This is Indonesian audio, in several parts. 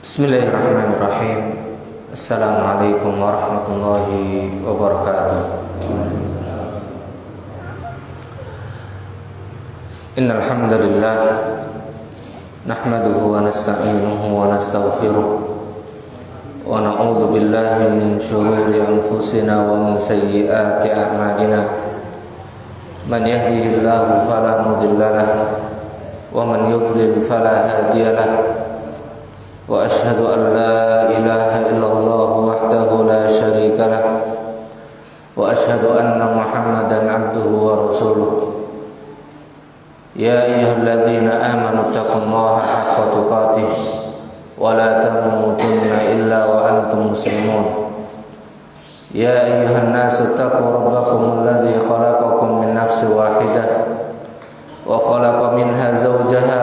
Bismillahirrahmanirrahim. Assalamualaikum warahmatullahi wabarakatuh. Innal hamdalillah nahmaduhu wa nasta'inuhu wa nastaghfiruh wa na'udzu billahi min shururi anfusina wa min sayyiati a'malina. Man yahdihillahu fala mudilla lahu wa man yudlil fala hadiya lahu. Wa ashhadu an la ilaha illallah wahdahu la syarika lah wa ashhadu anna Muhammadan abduhu wa rasuluh. Ya ayyuhalladzina amanu taqullaha haqqa tuqatih wa la tamutunna illa wa antum muslimun. Ya ayyuhan nasu taqu rabbakum alladzi khalaqakum min nafsin wahidah wa khalaqa minha zawjaha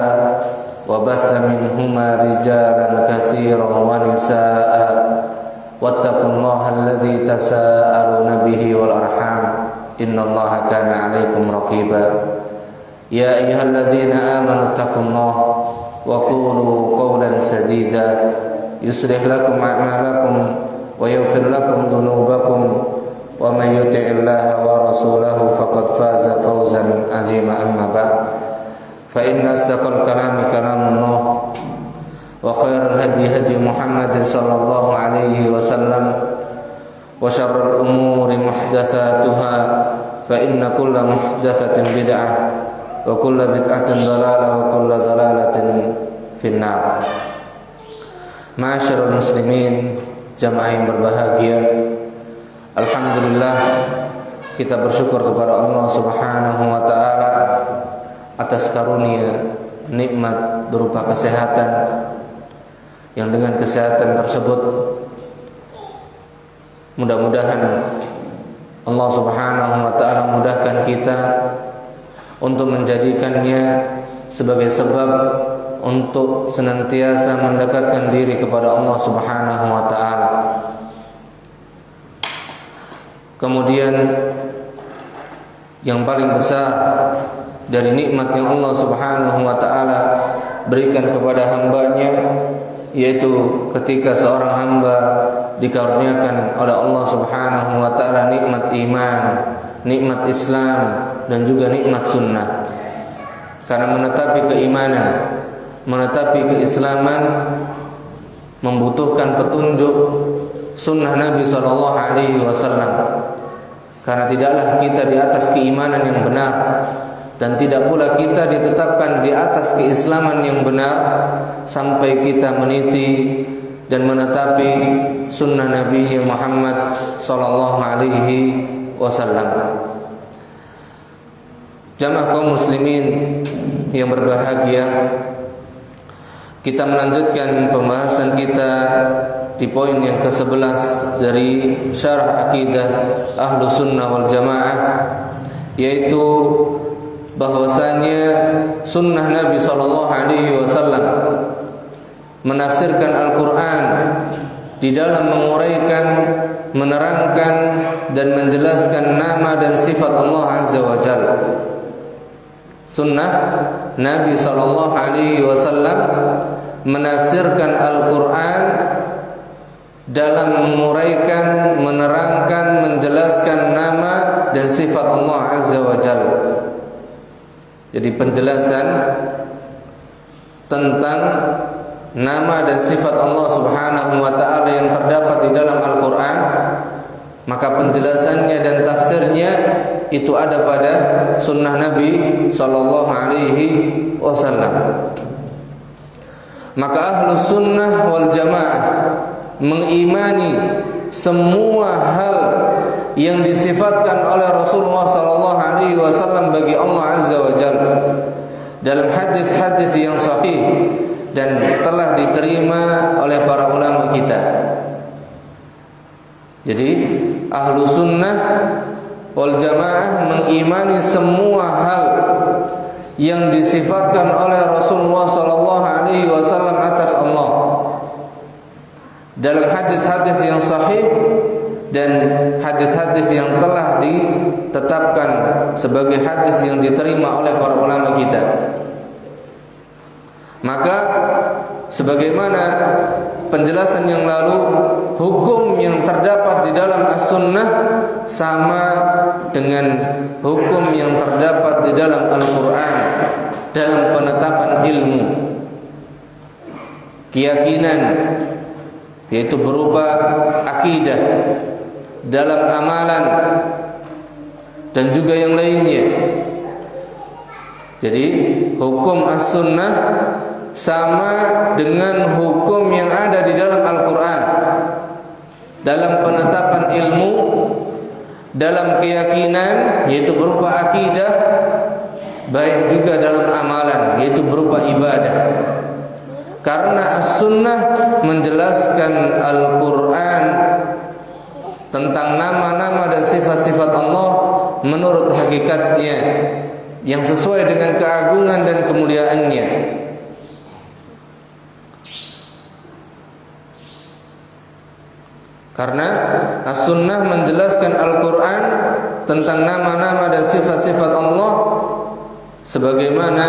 wa batha minhuma rijalan katsiran wa nisaa wattaqullaha alladzi tasaaluna bihi wal arham innallaha kana 'alaikum raqiba. Ya ayyuhalladzina amanu taqullaha wa qulu qawlan sadida yuslih lakum a'malakum wa yaghfir lakum dhunubakum wa may yuti'illaha wa rasulahu faqad faza fawzan 'azima. Amma ba'd, fa inna asdaqal kalami kalamullah wa khairal hadi hadi Muhammadin sallallahu alaihi wasallam wa syarrul umuri muhdatsatuha fa inna kulla muhdatsatin bid'ah wa kulla bid'atin dhalalah wa kulla dhalalatin finnar. Ma'asyiral muslimin, jamaah yang berbahagia, alhamdulillah kita bersyukur kepada Allah Subhanahu wa taala atas karunia nikmat berupa kesehatan, yang dengan kesehatan tersebut mudah-mudahan Allah Subhanahu wa taala mudahkan kita untuk menjadikannya sebagai sebab untuk senantiasa mendekatkan diri kepada Allah Subhanahu wa taala. Kemudian yang paling besar dari nikmat yang Allah Subhanahu wa taala berikan kepada hambanya, yaitu ketika seorang hamba dikaruniakan oleh Allah Subhanahu wa taala nikmat iman, nikmat Islam, dan juga nikmat sunnah. Karena menetapi keimanan, menetapi keislaman membutuhkan petunjuk sunnah Nabi sallallahu alaihi wasallam. Karena tidaklah kita di atas keimanan yang benar, dan tidak pula kita ditetapkan di atas keislaman yang benar sampai kita meniti dan menetapi sunnah Nabi Muhammad sallallahu alaihi wasallam. Jamaah kaum muslimin yang berbahagia, kita melanjutkan pembahasan kita di poin yang ke-11 dari syarah akidah Ahlus Sunnah wal Jamaah, yaitu bahwasanya sunnah Nabi sallallahu alaihi wasallam menafsirkan Al-Qur'an di dalam menguraikan, menerangkan dan menjelaskan nama dan sifat Allah Azza wa Jalla. Sunnah Nabi sallallahu alaihi wasallam menafsirkan Al-Qur'an dalam menguraikan, menerangkan, menjelaskan nama dan sifat Allah Azza wa Jalla. Jadi penjelasan tentang nama dan sifat Allah Subhanahu wa taala yang terdapat di dalam Al-Qur'an, maka penjelasannya dan tafsirnya itu ada pada sunnah Nabi sallallahu alaihi wasallam. Maka Ahlus Sunnah wal Jamaah mengimani semua hal yang disifatkan oleh Rasulullah sallallahu alaihi wasallam bagi Allah Azza wa Jalla dalam hadis-hadis yang sahih dan telah diterima oleh para ulama kita. Jadi Ahlus Sunnah wal Jamaah mengimani semua hal yang disifatkan oleh Rasulullah sallallahu alaihi wasallam atas Allah dalam hadis-hadis yang sahih dan hadis-hadis yang telah ditetapkan sebagai hadis yang diterima oleh para ulama kita. Maka sebagaimana penjelasan yang lalu, hukum yang terdapat di dalam as-sunnah sama dengan hukum yang terdapat di dalam Al-Quran dalam penetapan ilmu, keyakinan, yaitu berupa akidah, dalam amalan, dan juga yang lainnya. Jadi hukum as-sunnah sama dengan hukum yang ada di dalam Al-Quran dalam penetapan ilmu, dalam keyakinan, yaitu berupa akidah, baik juga dalam amalan, yaitu berupa ibadah. Karena as-sunnah menjelaskan Al-Quran tentang nama-nama dan sifat-sifat Allah menurut hakikatnya, yang sesuai dengan keagungan dan kemuliaannya. Karena as-sunnah menjelaskan Al-Quran tentang nama-nama dan sifat-sifat Allah sebagaimana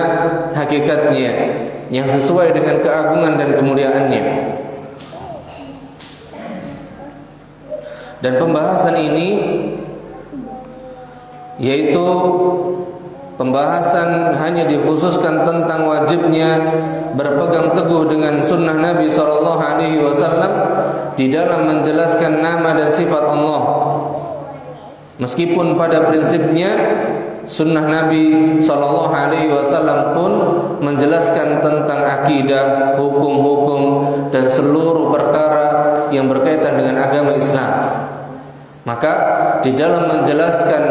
hakikatnya, yang sesuai dengan keagungan dan kemuliaannya. Dan pembahasan ini yaitu pembahasan hanya dikhususkan tentang wajibnya berpegang teguh dengan sunnah Nabi SAW di dalam menjelaskan nama dan sifat Allah. Meskipun pada prinsipnya sunnah Nabi SAW pun menjelaskan tentang akidah, hukum-hukum, dan seluruh perkara yang berkaitan dengan agama Islam. Maka di dalam menjelaskan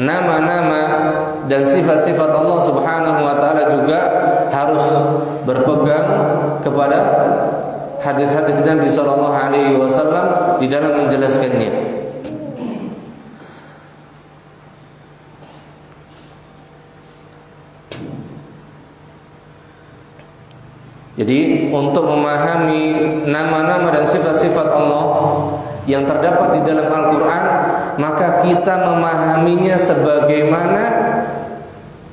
nama-nama dan sifat-sifat Allah Subhanahu wa taala juga harus berpegang kepada hadis-hadis Nabi sallallahu alaihi wasallam di dalam menjelaskannya. Jadi untuk memahami nama-nama dan sifat-sifat Allah yang terdapat di dalam Al-Quran, maka kita memahaminya sebagaimana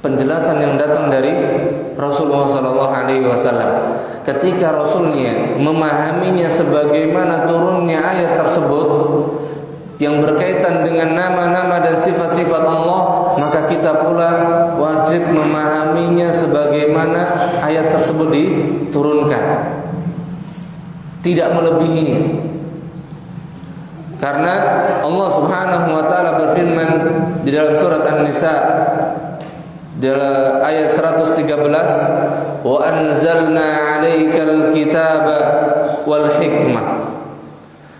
penjelasan yang datang dari Rasulullah SAW. Ketika Rasulnya memahaminya sebagaimana turunnya ayat tersebut yang berkaitan dengan nama-nama dan sifat-sifat Allah, maka kita pula wajib memahaminya sebagaimana ayat tersebut diturunkan, tidak melebihinya. Karena Allah Subhanahu wa taala berfirman di dalam surat An-Nisa dalam ayat 113, "Wa anzalna 'alaikal kitaba wal hikmah."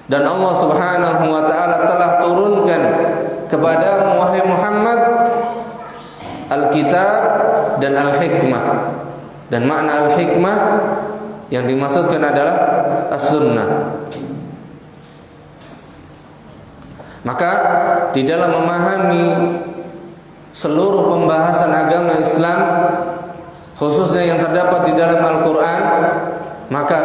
Dan Allah Subhanahu wa taala telah turunkan kepadamu wahai Muhammad Al-Kitab dan Al-Hikmah. Dan makna Al-Hikmah yang dimaksudkan adalah As-Sunnah. Maka di dalam memahami seluruh pembahasan agama Islam, khususnya yang terdapat di dalam Al-Quran, maka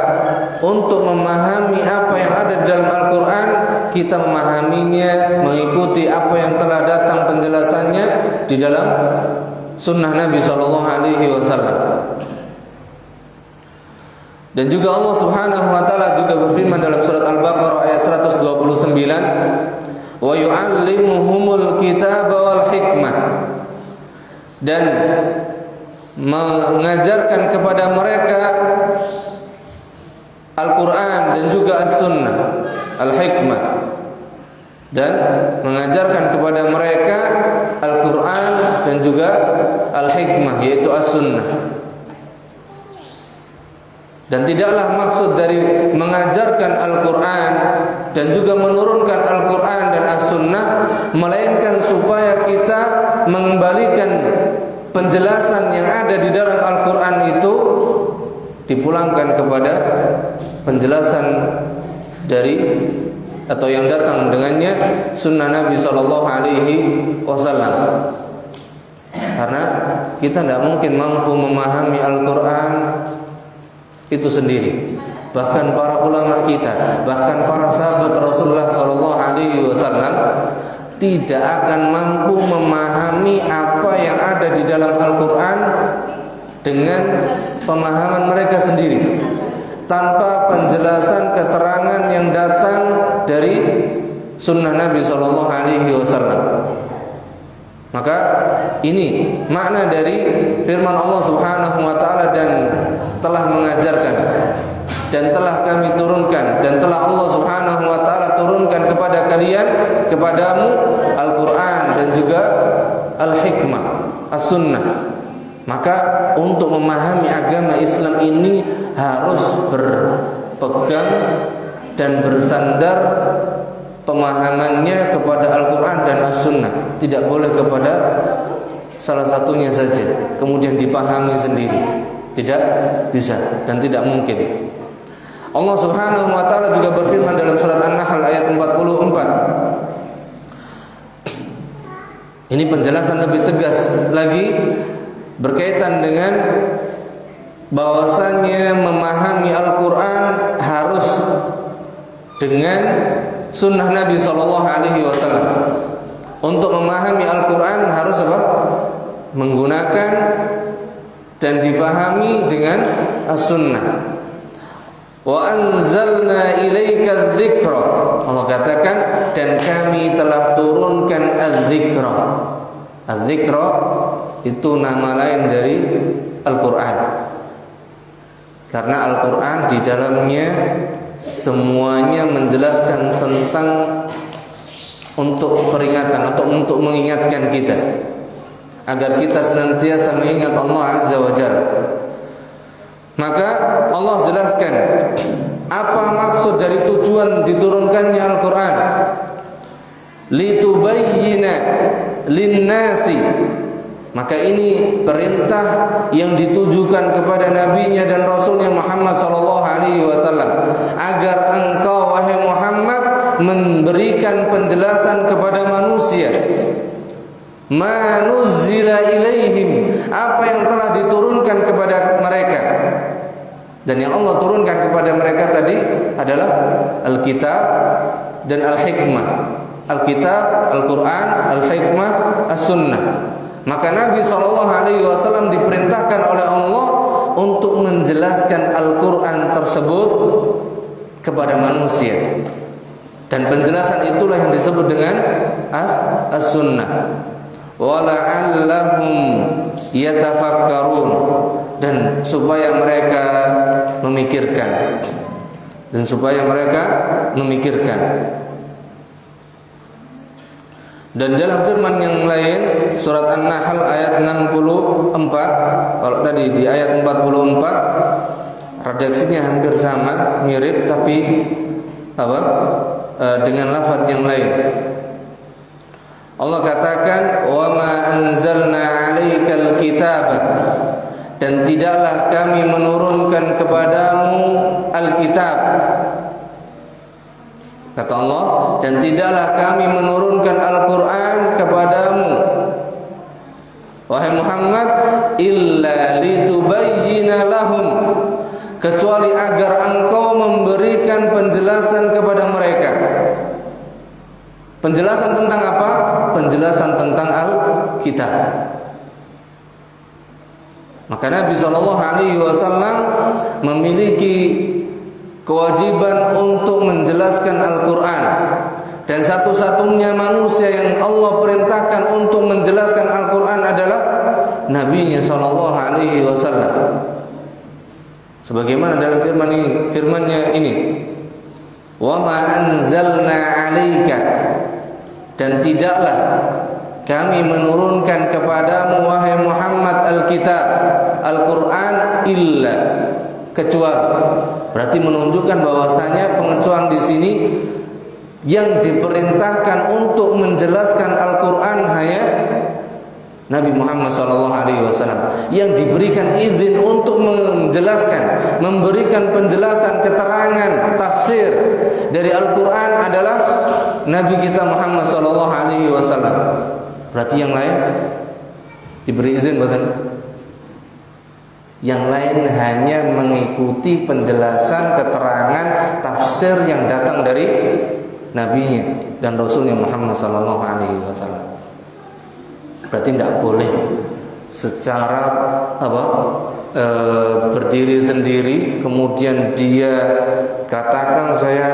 untuk memahami apa yang ada di dalam Al-Quran, kita memahaminya mengikuti apa yang telah datang penjelasannya di dalam sunnah Nabi SAW. Dan juga Allah Subhanahu wa taala juga berfirman dalam surat Al-Baqarah ayat 129, wa yu'allimuhumul kitaba wal hikmah, dan mengajarkan kepada mereka Al-Quran dan juga As-Sunnah, Al-Hikmah, dan mengajarkan kepada mereka Al-Quran dan juga Al-Hikmah, yaitu As-Sunnah. Dan tidaklah maksud dari mengajarkan Al-Quran dan juga menurunkan Al-Quran dan As-Sunnah melainkan supaya kita mengembalikan penjelasan yang ada di dalam Al-Quran itu dipulangkan kepada penjelasan dari atau yang datang dengannya sunnah Nabi SAW. Karena kita tidak mungkin mampu memahami Al-Quran itu sendiri. Bahkan para ulama kita, bahkan para sahabat Rasulullah SAW tidak akan mampu memahami apa yang ada di dalam Al-Quran dengan pemahaman mereka sendiri. tanpa penjelasan keterangan yang datang dari sunnah Nabi Shallallahu Alaihi Wasallam. Maka ini makna dari firman Allah Subhanahu Wa Taala, dan telah mengajarkan dan telah kami turunkan dan telah Allah Subhanahu Wa Taala turunkan kepada kalian, kepadamu Al-Quran dan juga Al-Hikmah, As-Sunnah. Maka untuk memahami agama Islam ini harus berpegang dan bersandar pemahamannya kepada Al-Quran dan As-Sunnah. Tidak boleh kepada salah satunya saja kemudian dipahami sendiri. Tidak bisa dan tidak mungkin. Allah Subhanahu Wa Taala juga berfirman dalam surat An-Nahl ayat 44. Ini penjelasan lebih tegas lagi berkaitan dengan bahwasanya memahami Al-Quran harus dengan sunnah Nabi Sallallahu Alaihi Wasallam. Untuk memahami Al-Quran harus apa? Menggunakan dan difahami dengan As-Sunnah. Wa anzalna ilaika dzikra. Allah katakan, dan kami telah turunkan az-dzikra. Az-dzikra itu nama lain dari Al-Quran. Karena Al-Quran di dalamnya semuanya menjelaskan tentang untuk peringatan atau untuk mengingatkan kita agar kita senantiasa mengingat Allah Azza wa Jalla. Maka Allah jelaskan apa maksud dari tujuan diturunkannya Al-Quran. Litubayyina linnasi. Maka ini perintah yang ditujukan kepada nabinya dan rasulnya Muhammad sallallahu alaihi wasallam, agar engkau wahai Muhammad memberikan penjelasan kepada manusia ma nuzzila ilaihim, apa yang telah diturunkan kepada mereka. Dan yang Allah turunkan kepada mereka tadi adalah Alkitab dan Al-Hikmah. Alkitab, Al-Quran, Al-Hikmah, As-Sunnah. Maka Nabi SAW diperintahkan oleh Allah untuk menjelaskan Al-Quran tersebut kepada manusia. Dan penjelasan itulah yang disebut dengan As-Sunnah. Wala'allahum yatafakkarun, dan supaya mereka memikirkan. Dan dalam firman yang lain, surat An-Nahl ayat 64, kalau tadi di ayat 44 redaksinya hampir sama, mirip, tapi dengan lafaz yang lain. Allah katakan, "Wa ma anzalna 'alaikal kitaba," dan tidaklah kami menurunkan kepadamu Alkitab. Kata Allah, dan tidaklah kami menurunkan Al-Quran kepadamu wahai Muhammad illa litubayyina lahum, kecuali agar engkau memberikan penjelasan kepada mereka. Penjelasan tentang apa? Penjelasan tentang Al-Kitab. Maka Nabi SAW memiliki kewajiban untuk menjelaskan Al-Quran. Dan satu-satunya manusia yang Allah perintahkan untuk menjelaskan Al-Quran adalah Nabi-Nya SAW. Sebagaimana dalam firman-Nya ini, "Wa ma anzalna 'alaika," dan tidaklah kami menurunkan kepadamu wahai Muhammad Alkitab, Al-Quran, illa, kecuali. Berarti menunjukkan bahwasanya pengecualian di sini yang diperintahkan untuk menjelaskan Al-Quran hanya Nabi Muhammad SAW. Yang diberikan izin untuk menjelaskan, memberikan penjelasan, keterangan, tafsir dari Al-Quran adalah Nabi kita Muhammad SAW. Berarti yang lain diberi izin bukan? Yang lain hanya mengikuti penjelasan, keterangan, tafsir yang datang dari Nabi-Nya dan Rasulnya Muhammad SAW. Berarti tidak boleh secara berdiri sendiri, kemudian dia katakan saya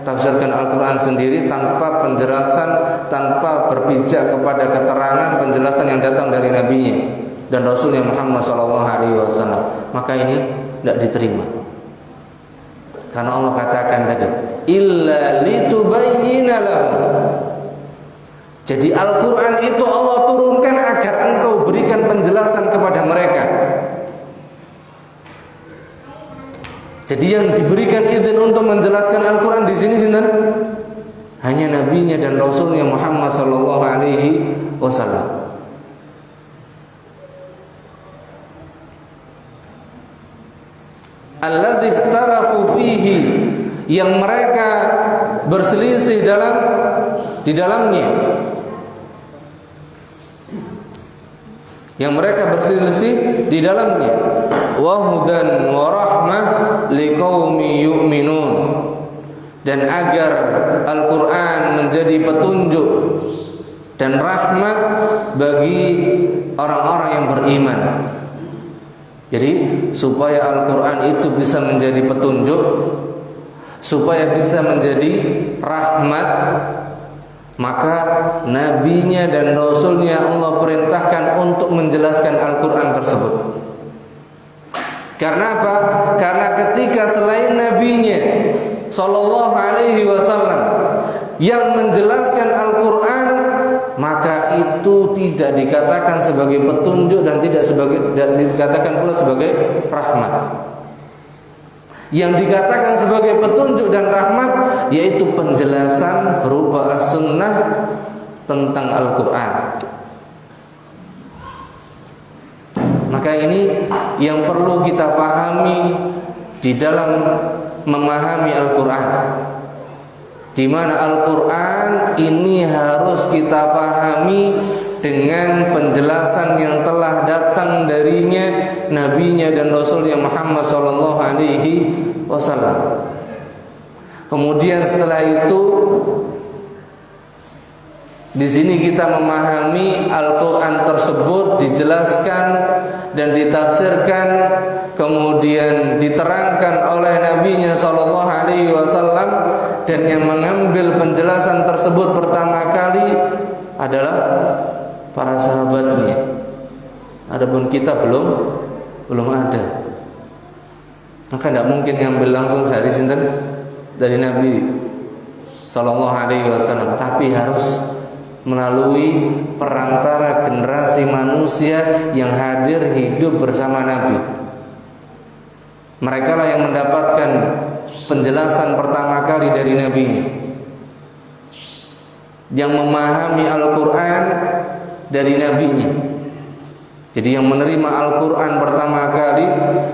tafsirkan Al-Quran sendiri tanpa penjelasan, tanpa berpijak kepada keterangan penjelasan yang datang dari Nabi-Nya dan Rasulnya Muhammad SAW, maka ini tidak diterima. Karena Allah katakan tadi, illa litubayyina lahum. Jadi Al-Quran itu Allah turunkan agar engkau berikan penjelasan kepada mereka. Jadi yang diberikan izin untuk menjelaskan Al-Quran di sini hanya Nabi-Nya dan Rasulnya Muhammad sallallahu alaihi wasallam. Alladzi ikhtalafu fihi, yang mereka berselisih di dalamnya. Yang mereka berselisih di dalamnya. Wa hudan wa rahmah liqaumi yu'minun, dan agar Al-Quran menjadi petunjuk dan rahmat bagi orang-orang yang beriman. Jadi supaya Al-Quran itu bisa menjadi petunjuk, supaya bisa menjadi rahmat, maka Nabi-Nya dan Rasul-Nya Allah perintahkan untuk menjelaskan Al-Quran tersebut. Karena apa? Karena ketika selain Nabi-Nya Sallallahu Alaihi Wasallam yang menjelaskan Al-Quran, maka itu tidak dikatakan sebagai petunjuk dan tidak dikatakan pula sebagai rahmat. Yang dikatakan sebagai petunjuk dan rahmat yaitu penjelasan berupa as-sunnah tentang Al-Quran. Maka ini yang perlu kita pahami di dalam memahami Al-Quran, di mana Al-Quran ini harus kita pahami dengan penjelasan yang telah datang darinya, Nabi-Nya dan Rasulnya Muhammad sallallahu alaihi wasallam. Kemudian setelah itu di sini kita memahami Al-Quran tersebut dijelaskan dan ditafsirkan, kemudian diterangkan oleh Nabi-Nya Sallallahu Alaihi Wasallam, dan yang mengambil penjelasan tersebut pertama kali adalah para sahabatnya. Adapun kita belum ada. Maka tidak mungkin ngambil langsung dari Nabi Sallallahu Alaihi Wasallam, tapi harus melalui perantara generasi manusia yang hadir hidup bersama Nabi. Mereka lah yang mendapatkan penjelasan pertama kali dari Nabi, yang memahami Al-Quran dari Nabi-Nya. Jadi yang menerima Al-Quran pertama kali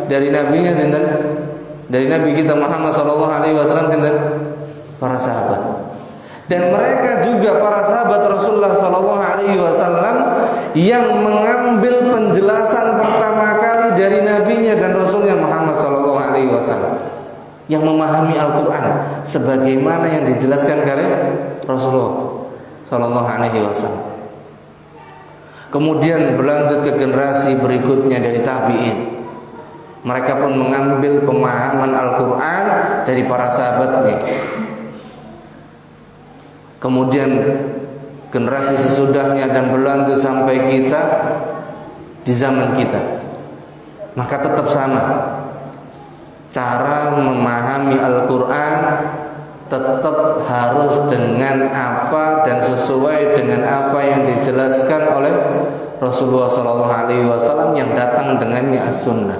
dari Nabi-Nya dari Nabi kita Muhammad SAW, para sahabat. Dan mereka juga para sahabat Rasulullah SAW yang mengambil penjelasan pertama kali dari Nabi-Nya dan Rasulnya Muhammad SAW, yang memahami Al-Quran sebagaimana yang dijelaskan oleh Rasulullah SAW. Kemudian berlanjut ke generasi berikutnya dari tabi'in. Mereka pun mengambil pemahaman Al-Quran dari para sahabatnya. Kemudian generasi sesudahnya dan berlanjut sampai kita di zaman kita. Maka tetap sama, cara memahami Al-Quran tetap harus dengan apa dan sesuai dengan apa yang dijelaskan oleh Rasulullah SAW yang datang dengannya as-sunnah.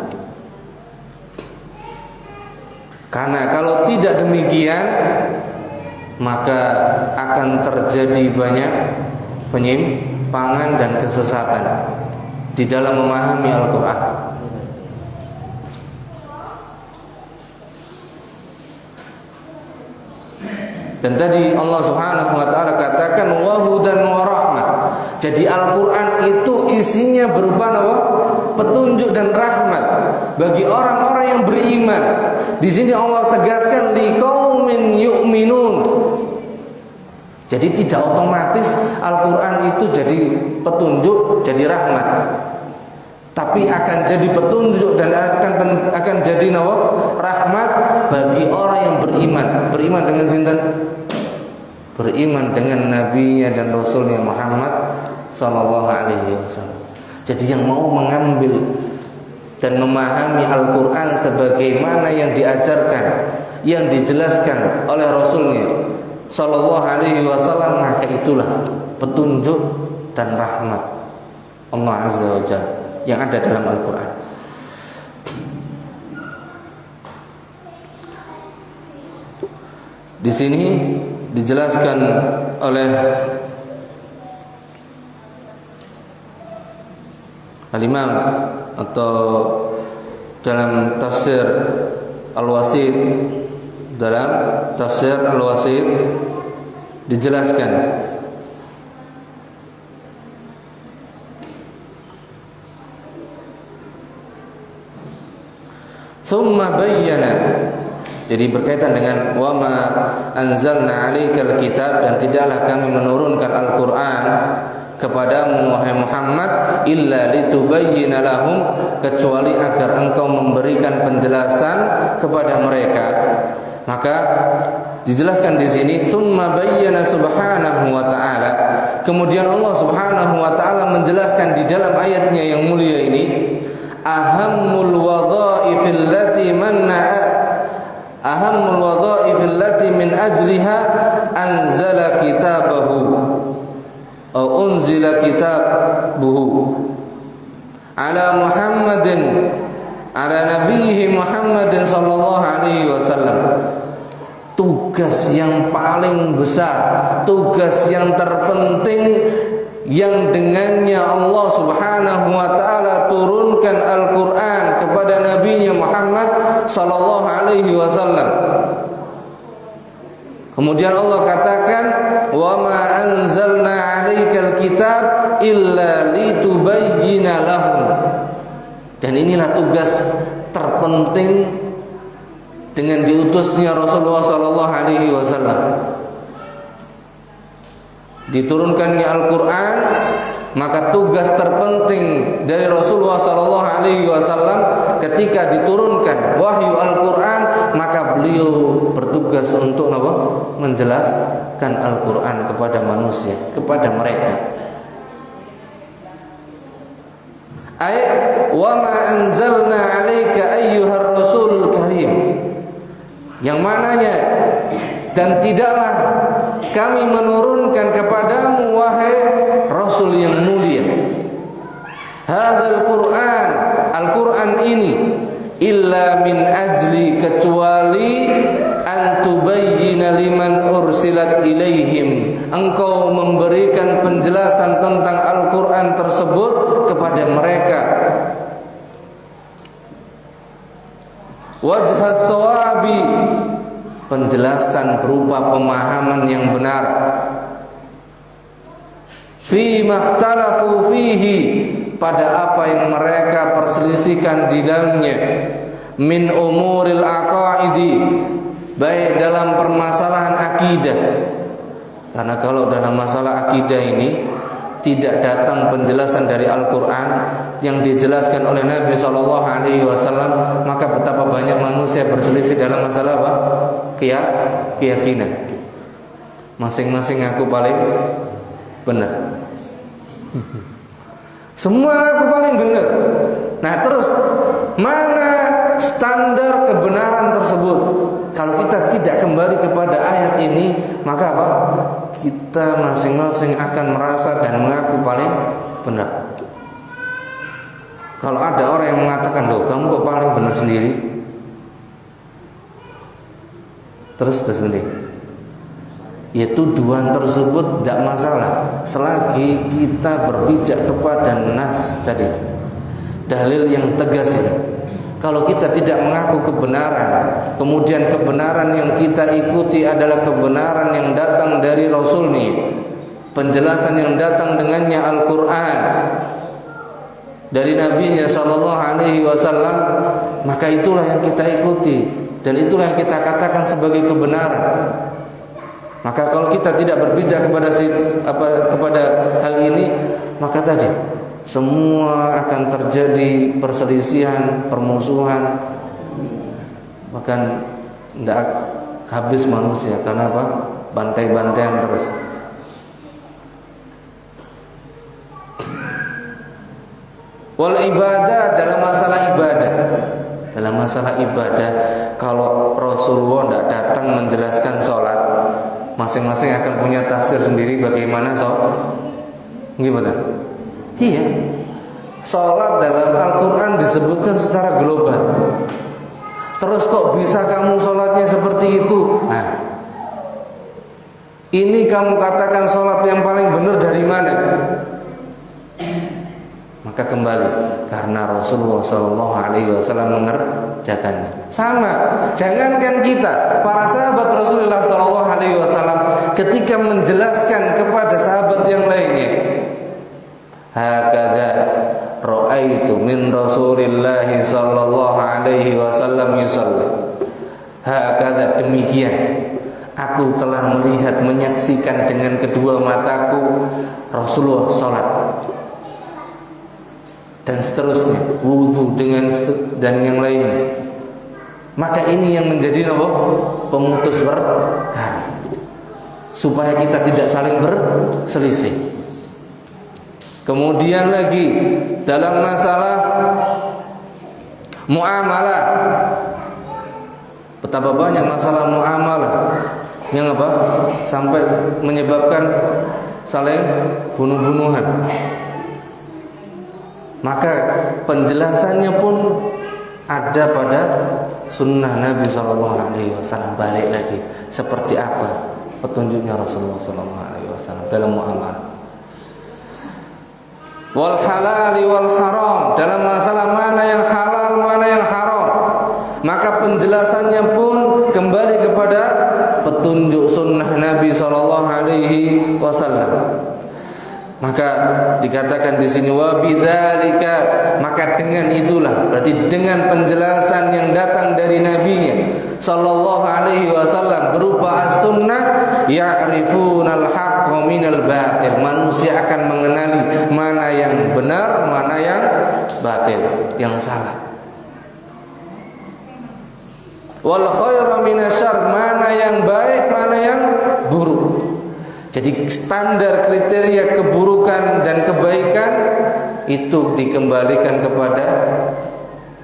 Karena kalau tidak demikian, maka akan terjadi banyak penyimpangan dan kesesatan di dalam memahami Al-Quran. Dan tadi Allah Subhanahu wa taala katakan wa hudan wa rahmah. Jadi Al-Quran itu isinya berupa apa? Petunjuk dan rahmat bagi orang-orang yang beriman. Di sini Allah tegaskan liqaumin yu'minun. Jadi tidak otomatis Al-Quran itu jadi petunjuk, jadi rahmat. tapi akan jadi petunjuk dan akan jadi rahmat bagi orang yang beriman dengan sinten? Beriman dengan nabinya dan rasulnya Muhammad sallallahu alaihi wasallam. Jadi yang mau mengambil dan memahami Al-Qur'an sebagaimana yang diajarkan, yang dijelaskan oleh rasulnya sallallahu alaihi wasallam, maka itulah petunjuk dan rahmat Allah azza wa jalla yang ada dalam Al-Qur'an. Di sini dijelaskan oleh Al-Imam atau dalam tafsir Al-Wasit, dalam tafsir Al-Wasit dijelaskan summa bayyana. Jadi berkaitan dengan wa ma anzalna 'alaikal kitab, dan tidaklah kami menurunkan Al-Qur'an kepadamu wahai Muhammad illa litubayyana lahum, kecuali agar engkau memberikan penjelasan kepada mereka. Maka dijelaskan di sini summa bayyana subhanahu wa ta'ala. Kemudian Allah Subhanahu wa ta'ala menjelaskan di dalam ayatnya yang mulia ini ahammul wadha'ifil lati min ajliha anzala kitabahu unzila kitabuhu ala Muhammadin ala nabiyhi Muhammadin sallallahu alaihi wasallam. Tugas yang paling besar, tugas yang terpenting yang dengannya Allah Subhanahu wa ta'ala turunkan Al-Qur'an kepada nabinya Muhammad sallallahu alaihi wasallam. Kemudian Allah katakan wa ma anzalna 'alaikal kitab illa litubayyana lahum. Dan inilah tugas terpenting dengan diutusnya Rasulullah sallallahu alaihi wasallam. Diturunkannya Al-Qur'an, maka tugas terpenting dari Rasulullah sallallahu alaihi wasallam ketika diturunkan wahyu Al-Qur'an, maka beliau bertugas untuk apa? Menjelaskan Al-Qur'an kepada manusia, kepada mereka. Wa ma anzalna 'alaika ayyuhar rasulul karim. Yang mananya dan tidaklah kami menurunkan kepadamu wahai Rasul yang mulia hadzal Qur'an, Al-Qur'an ini illa min ajli, kecuali an tubayyina liman ursilat ilaihim, engkau memberikan penjelasan tentang Al-Qur'an tersebut kepada mereka. Wajhas sawabi, penjelasan berupa pemahaman yang benar. Fi makhtalafu fihi, pada apa yang mereka perselisihkan di dalamnya. Min umuril aqaidi, baik dalam permasalahan akidah. Karena kalau dalam masalah akidah ini tidak datang penjelasan dari Al-Qur'an yang dijelaskan oleh Nabi sallallahu alaihi wasallam, maka betapa banyak manusia berselisih dalam masalah apa? Keyakinan. Masing-masing aku paling benar. Semua aku paling benar. Nah, terus mana standar kebenaran tersebut? Kalau kita tidak kembali kepada ayat ini, maka apa? Kita masing-masing akan merasa dan mengaku paling benar. Kalau ada orang yang mengatakan, loh kamu kok paling benar sendiri, terus sendiri, ya tuduhan tersebut tidak masalah selagi kita berpijak kepada nas tadi, dalil yang tegas ini. Kalau kita tidak mengaku kebenaran, kemudian kebenaran yang kita ikuti adalah kebenaran yang datang dari Rasulnya, penjelasan yang datang dengannya Al-Qur'an dari Nabi-Nya sallallahu alaihi wasallam, maka itulah yang kita ikuti dan itulah yang kita katakan sebagai kebenaran. Maka kalau kita tidak berpijak kepada hal ini, maka tadi semua akan terjadi perselisihan, permusuhan, bahkan tidak habis manusia. Karena apa? Bantai-bantaian terus. Wal ibadah, dalam masalah ibadah. Dalam masalah ibadah, kalau Rasulullah tidak datang menjelaskan sholat, masing-masing akan punya tafsir sendiri bagaimana sholat. Gimana? Iya. Sholat dalam Al-Quran disebutkan secara global. Terus kok bisa kamu sholatnya seperti itu? Nah, ini kamu katakan sholat yang paling benar dari mana? Maka kembali, karena Rasulullah SAW mengerjakannya. Sama, jangankan kita, para sahabat Rasulullah SAW ketika menjelaskan kepada sahabat yang lainnya, hakadha ra'aitu min Rasulillah sallallahu alaihi wasallam yusalli. Hakadha, demikian aku telah melihat, menyaksikan dengan kedua mataku Rasulullah salat. Dan seterusnya, wudu dengan dan yang lainnya. Maka ini yang menjadi pemutus perkara, supaya kita tidak saling berselisih. Kemudian lagi dalam masalah muamalah, betapa banyak masalah muamalah yang sampai menyebabkan saling bunuh-bunuhan. Maka penjelasannya pun ada pada sunnah Nabi SAW. Balik lagi, seperti apa petunjuknya Rasulullah SAW dalam muamalah. Wal halali wal haram, dalam masalah mana yang halal, mana yang haram. Maka penjelasannya pun kembali kepada petunjuk sunnah Nabi SAW. Maka dikatakan di sini wa bidzalika, maka dengan itulah, berarti dengan penjelasan yang datang dari nabinya sallallahu alaihi wasallam berupa as-sunnah, ya'rifunal haqqo minal batil, manusia akan mengenali mana yang benar, mana yang batil, yang salah. Wal khairu minasyarr, mana yang baik, mana yang buruk. Jadi standar kriteria keburukan dan kebaikan itu dikembalikan kepada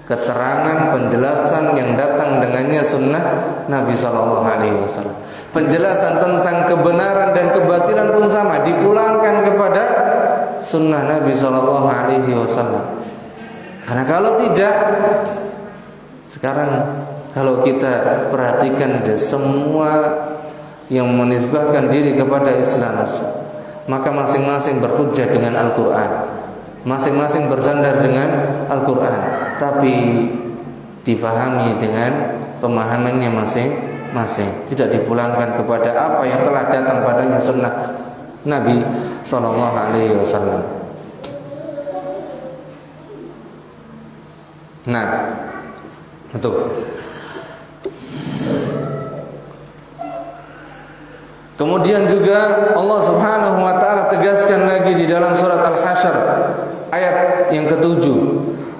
keterangan penjelasan yang datang dengannya sunnah Nabi SAW. Penjelasan tentang kebenaran dan kebatilan pun sama, dipulangkan kepada sunnah Nabi SAW. Karena kalau tidak, sekarang kalau kita perhatikan aja, semua yang menisbahkan diri kepada Islam, maka masing-masing berhujjah dengan Al-Quran, masing-masing bersandar dengan Al-Quran, tapi difahami dengan pemahamannya masing-masing, tidak dipulangkan kepada apa yang telah datang padanya sunnah Nabi SAW. Nah, betul. Kemudian juga Allah Subhanahu wa taala tegaskan lagi di dalam surat Al-Hasyr ayat yang ke-7,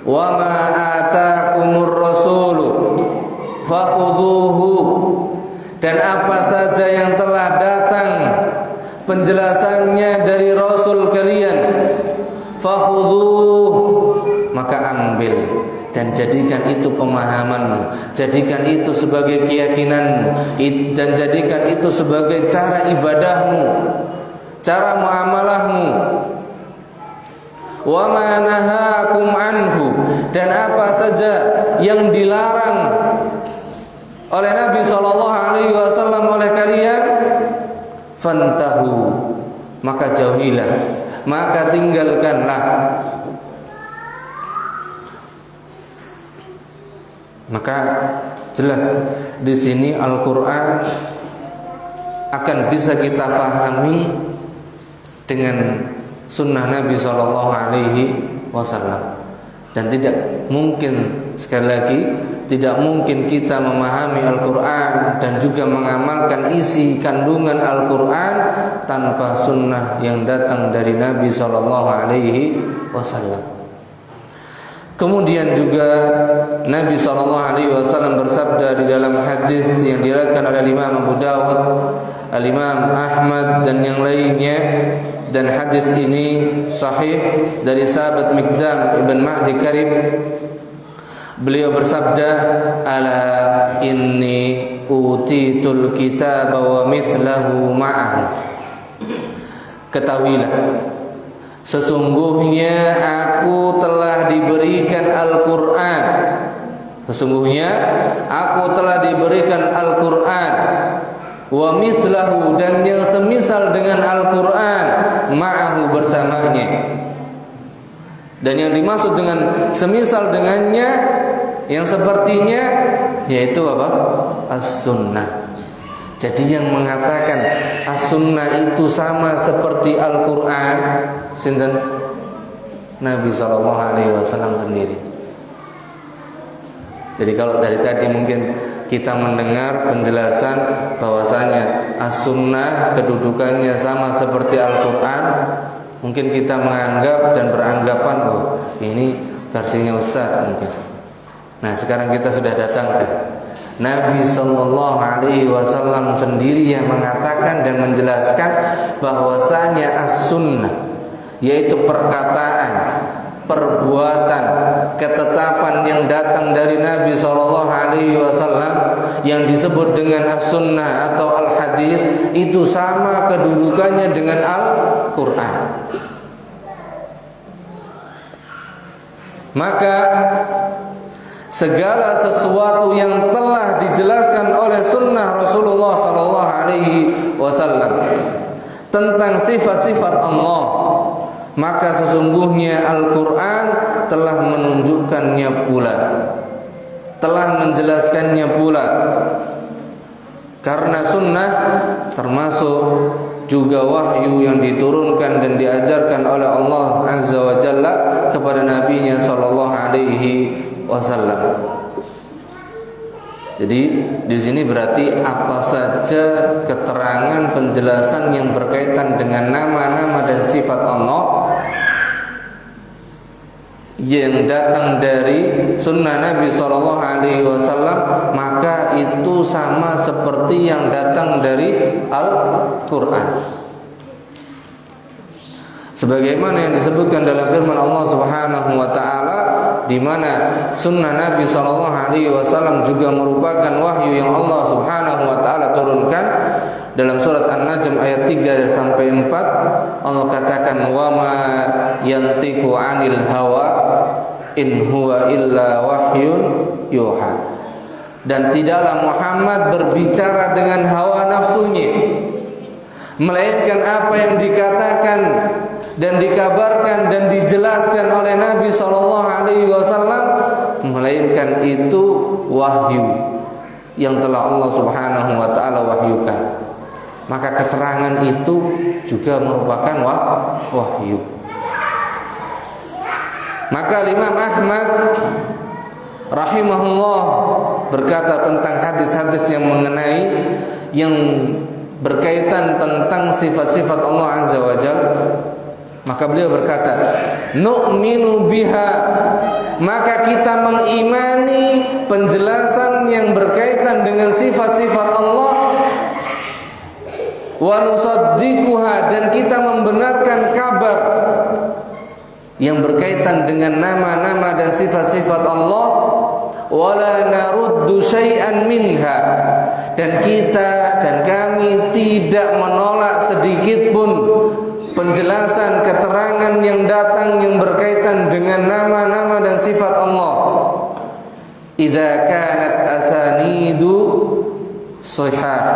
wa ma ataakumur rasulu fakhudhuhu, dan apa saja yang telah datang penjelasannya dari Rasul kalian, fakhudhuhu, maka ambil dan jadikan itu pemahamanmu, jadikan itu sebagai keyakinanmu, dan jadikan itu sebagai cara ibadahmu, cara muamalahmu. Wa ma nahakum anhu, dan apa saja yang dilarang oleh Nabi SAW oleh kalian, fantahu, maka jauhilah, maka tinggalkanlah. Maka jelas di sini Al-Quran akan bisa kita pahami dengan sunnah Nabi SAW, dan tidak mungkin, sekali lagi, tidak mungkin kita memahami Al-Quran dan juga mengamalkan isi kandungan Al-Quran tanpa sunnah yang datang dari Nabi SAW. Kemudian juga Nabi SAW bersabda di dalam hadis yang diriwayatkan oleh Imam Abu Dawud, Al-Imam Ahmad dan yang lainnya, dan hadis ini sahih dari sahabat Miqdam ibn Ma'di Karib. Beliau bersabda, ala inni utitul kitaba wa mithlahu ma'ahu. Ketahuilah, sesungguhnya aku telah diberikan Al-Quran. Sesungguhnya aku telah diberikan Al-Quran, wa mithlahu, dan yang semisal dengan Al-Quran, ma'ahu, bersamanya. Dan yang dimaksud dengan semisal dengannya, yang sepertinya, yaitu apa? As-sunnah. Jadi yang mengatakan as-sunnah itu sama seperti Al-Quran, sinten? Nabi SAW sendiri. Jadi kalau dari tadi mungkin kita mendengar penjelasan bahwasanya as-sunnah kedudukannya sama seperti Al-Quran, mungkin kita menganggap dan beranggapan, oh ini versinya Ustaz mungkin. Nah sekarang kita sudah datangkan Nabi SAW sendiri yang mengatakan dan menjelaskan bahwasanya as-sunnah, yaitu perkataan, perbuatan, ketetapan yang datang dari Nabi SAW yang disebut dengan as-sunnah atau al-hadis, itu sama kedudukannya dengan Al-Quran. Maka segala sesuatu yang telah dijelaskan oleh sunnah Rasulullah SAW tentang sifat-sifat Allah, maka sesungguhnya Al-Quran telah menunjukkannya pula, telah menjelaskannya pula. Karena sunnah termasuk juga wahyu yang diturunkan dan diajarkan oleh Allah Azza wa Jalla kepada Nabi-Nya sallallahu alaihi wasallam. Jadi di sini berarti apa saja keterangan penjelasan yang berkaitan dengan nama-nama dan sifat Allah yang datang dari sunnah Nabi Sallallahu Alaihi Wasallam, maka itu sama seperti yang datang dari Al-Quran. Sebagaimana yang disebutkan dalam firman Allah Subhanahu Wa Taala, di mana sunnah Nabi Sallallahu Alaihi Wasallam juga merupakan wahyu yang Allah Subhanahu Wa Taala turunkan. Dalam surat An-Najm ayat 3 sampai 4, Allah katakan, wa ma yantiqu 'anil hawa in huwa illa wahyun yuha. Dan tidaklah Muhammad berbicara dengan hawa nafsunya, melainkan apa yang dikatakan dan dikabarkan dan dijelaskan oleh Nabi SAW, melainkan itu wahyu yang telah Allah Subhanahu Wa Taala wahyukan. Maka keterangan itu juga merupakan wahyu. Maka Imam Ahmad rahimahullah berkata tentang hadis-hadis yang mengenai yang berkaitan tentang sifat-sifat Allah Azza wa Jalla. Maka beliau berkata, nu'minu biha, maka kita mengimani penjelasan yang berkaitan dengan sifat-sifat Allah, wa nusaddiquha, dan kita membenarkan kabar yang berkaitan dengan nama-nama dan sifat-sifat Allah, wala naruddu syai'an minha, dan kita dan kami tidak menolak sedikit pun penjelasan keterangan yang datang yang berkaitan dengan nama-nama dan sifat Allah. Idza kanat asanidu sihah,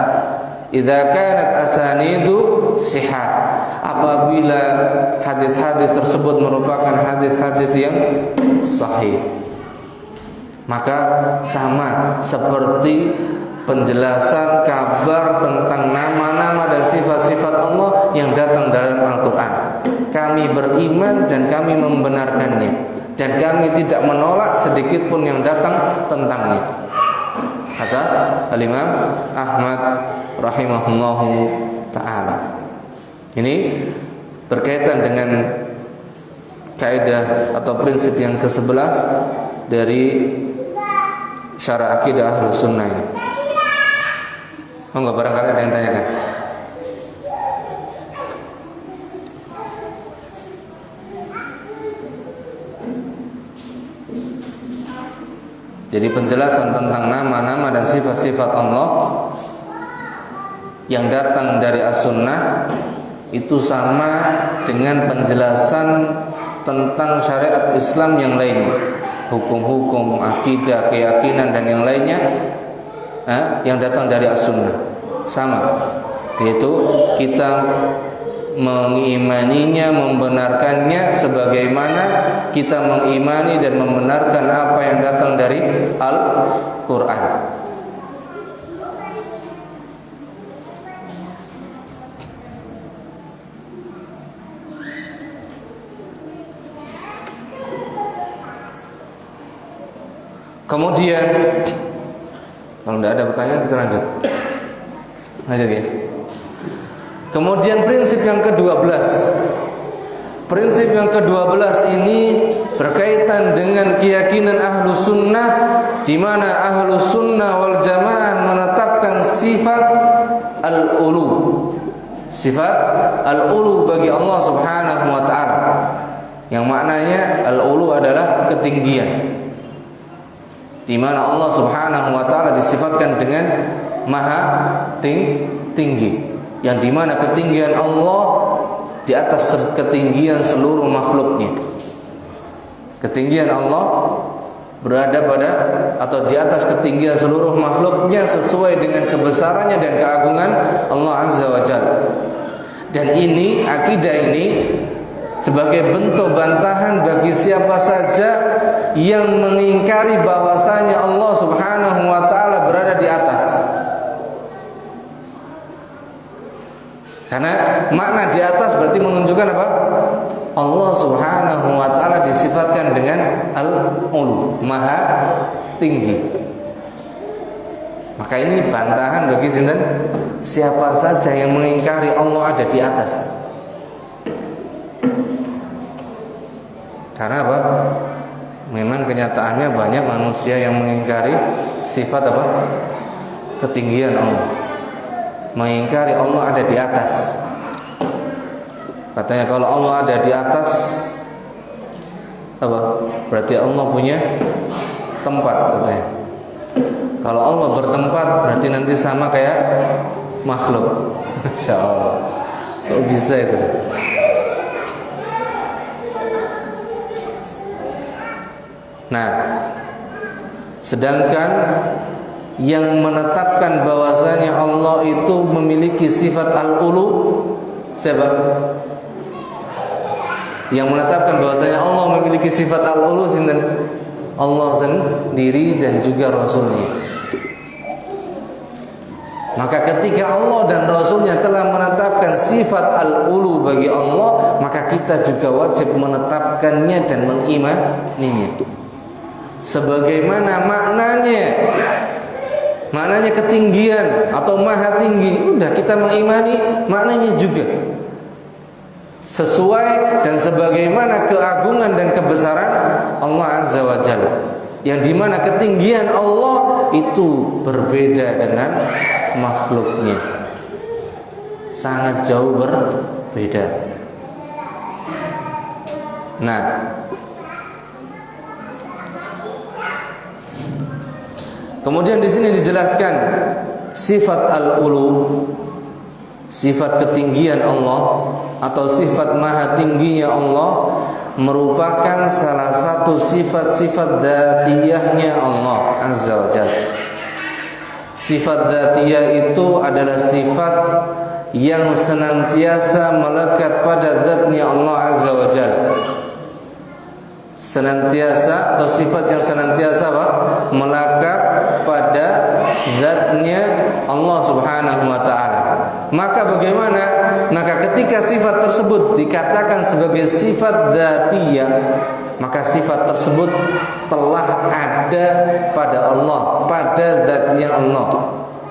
idza kanat asanidu sihah, apabila hadis-hadis tersebut merupakan hadis-hadis yang sahih, maka sama seperti penjelasan kabar tentang nama-nama dan sifat-sifat Allah yang datang dalam Al-Quran. Kami beriman dan kami membenarkannya, dan kami tidak menolak sedikit pun yang datang tentangnya. kata Al-Imam Ahmad rahimahullahu ta'ala. Ini berkaitan dengan kaidah atau prinsip yang ke-11 dari syarah akidah Ahlus Sunnah ini. Enggak, barangkali ada yang tanyakan. Jadi penjelasan tentang nama-nama dan sifat-sifat Allah yang datang dari As-Sunnah itu sama dengan penjelasan tentang syariat Islam yang lain, hukum-hukum, akidah, keyakinan dan yang lainnya yang datang dari As-Sunnah. Sama, yaitu kita mengimaninya, membenarkannya sebagaimana kita mengimani dan membenarkan apa yang datang dari Al-Quran. Kemudian kalau tidak ada pertanyaan kita lanjut ya. Kemudian prinsip yang ke-12. Prinsip yang ke-12 ini berkaitan dengan keyakinan Ahlus Sunnah, di mana Ahlus Sunnah wal Jamaah menetapkan sifat al-ulu. Sifat al-ulu bagi Allah Subhanahu wa taala. Yang maknanya al-ulu adalah ketinggian. Di mana Allah Subhanahu wa taala disifatkan dengan maha tinggi. Yang dimana ketinggian Allah di atas ketinggian seluruh makhluknya. Ketinggian Allah berada pada atau di atas ketinggian seluruh makhluknya sesuai dengan kebesarannya dan keagungan Allah Azza wa Jalla. Dan ini, akidah ini sebagai bentuk bantahan bagi siapa saja yang mengingkari bahwasanya Allah Subhanahu wa taala berada di atas. Karena makna di atas berarti menunjukkan apa? Allah Subhanahu wa taala disifatkan dengan al-ulu, maha tinggi. Maka ini bantahan bagi sinten? Siapa saja yang mengingkari Allah ada di atas. Karena apa? Memang kenyataannya banyak manusia yang mengingkari sifat apa? Ketinggian Allah. Mengingkari Allah ada di atas. Katanya kalau Allah ada di atas apa? Berarti Allah punya tempat katanya. Kalau Allah bertempat berarti nanti sama kayak makhluk. Masya Allah. Kok bisa itu? Nah, sedangkan yang menetapkan bahwasanya Allah itu memiliki sifat al-ulu siapa? Yang menetapkan bahwasanya Allah memiliki sifat al-ulu sinten? Allah sendiri dan juga Rasulnya. Maka ketika Allah dan Rasulnya telah menetapkan sifat al-ulu bagi Allah, maka kita juga wajib menetapkannya dan mengimaninya sebagaimana maknanya ketinggian atau maha tinggi. Udah kita mengimani maknanya juga sesuai dan sebagaimana keagungan dan kebesaran Allah Azza wa Jalla, yang dimana ketinggian Allah itu berbeda dengan makhluknya, sangat jauh berbeda. Nah, kemudian di sini dijelaskan sifat al-ulu, sifat ketinggian Allah atau sifat maha tingginya Allah merupakan salah satu sifat-sifat dzatiyahnya Allah Azza wa Jalla. Sifat dzatiyah itu adalah sifat yang senantiasa melekat pada zatnya Allah Azza wa Jalla. Senantiasa atau sifat yang senantiasa apa? Melekat pada zatnya Allah Subhanahu wa ta'ala. Maka bagaimana? Maka ketika sifat tersebut dikatakan sebagai sifat dzatiyah, maka sifat tersebut telah ada pada Allah, pada zatnya Allah.